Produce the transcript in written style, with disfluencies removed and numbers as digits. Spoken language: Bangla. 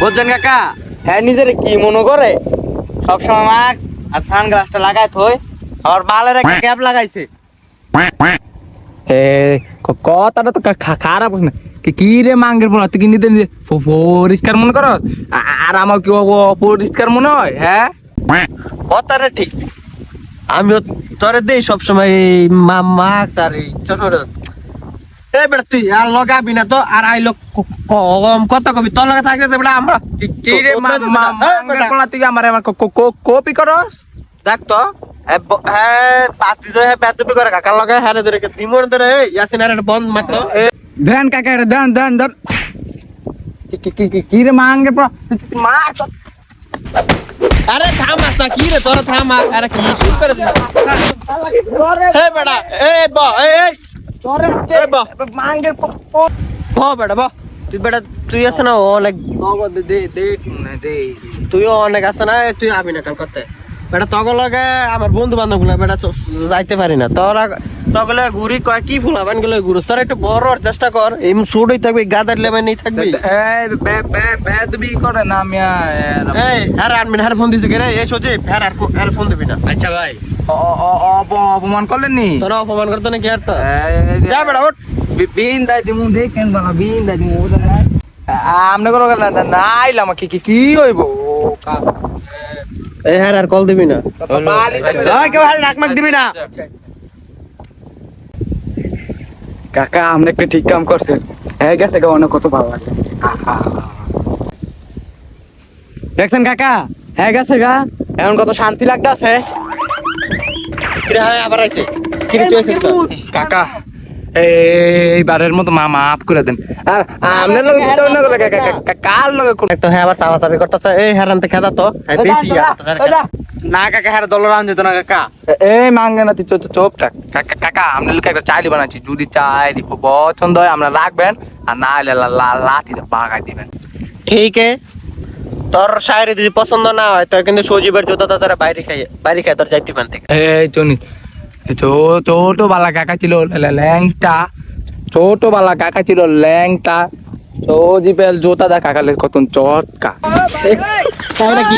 বুঝছেন কাকা? হ্যাঁ নিজের কি মনে করে সবসময় মাস্ক আর সানগ্লাসটা লাগায় থই, আবার বালের একটা ক্যাপ লাগাইছে। কথাটা তো খারাপ না। কি রে মাঙ্গের পোলা, তুই কি নিজে নিজে পরিষ্কার মনে করস আর আমার কি অপরিষ্কার মনে হয়? হ্যাঁ কথাটা ঠিক, আমিও তোরে দেই সবসময় মাস্ক আর এই ছোট এই বেটা তুই আর লগাবি না তো, আর আইলো কম কথা কবি তোর লগে থাকতে বেটা আমরা কি রে মাঙ্গের পোলা, তুই আমার কপি করস? দেখ তো হ্যাঁ পাতি তো হ্যাঁ বেদবি করে কাকার লগে হ্যাঁ ধরে দিমর ধরে ইয়াসিন আর বন্ধ মারতো। দেন কাকা রে, দেন দেন দেন। কি রে মাঙ্গের পোলা, মার। আরে থামাস না, কি রে তোরা থামা, আরে কি শুরু করে দিস হে বেটা এই ব এই তোরে এই ব মাঙ্গের ব বেটা ব তুই বেটা তুই আছে না অনেক তুইও অনেক আছে না, তুই আবি না কাল করতে বেটা তগো লগে আমার বন্ধু বান্ধব গুলা বেটা যাইতে পারি না তোরা তগলে ঘুরি কয় কি ফুলাবান গুলো ঘুরস, তোরা একটু বড় হওয়ার চেষ্টা কর, এই ছোটই থাকবি গাদার লেবে নেই থাকবি। বেদবি করে না মিয়া। এই হ্যাঁ আনবিন হ্যাঁ ফোন দিছে কে রে, এই সজীব হ্যাঁ ফোন দিবি না। আচ্ছা ভাই, অপমান করলেন নি? তোরা অপমান করতো নাকি আর তো যা বেটা ওঠ। বিন দাই দিমু দেখেন বাবা, বিন দাই দিমু আমনে করো না আইলাম কি কি কি হইব? এই হ্যাঁ আর কল দিবি না, কেউ হ্যাঁ ডাক মাক দিবি না। কাকা আপনি একটা ঠিক কাম করছেন, হ্যাঁ গেছে গা অনেক কত ভালো লাগে। দেখছেন কাকা, হ্যাঁ গেছে গা এখন কত শান্তি লাগতাছে। কিরে হ্যাঁ আবার আইছে কি রে তুই আইছিস তো? কাকা এইবারের মতো মাফ করে দেন। আর আপনার লগে দিতে না গেলে কার লগে কোন তো হ্যাঁ আবার চাপি করতেছে, এই হ্যাঁ খেদা তো বেশি না কাকা, হ্যাঁ দল রাম যেত না কাকা। এই মাঙ্গে না তুই চোপ থাক কাকা, আপনার লোক একটা চাইলি বানাচ্ছি, যদি চাই দিব পছন্দ হয় আমরা রাখবেন, আর না হলে লাঠি বাগাই দিবেন। ঠিক তোর শায়রি যদি পছন্দ না হয় তোর কিন্তু সজীবের জুতা তোরা বাইরে খাই তোর যাইতে পান থেকে। এই চনি ছোট বালা কাকা ছিল ল্যাংটা, ছোট বালা কাকা ছিল ল্যাংটা, সজীবের জোতা দা কাকালে কত চটকা। কি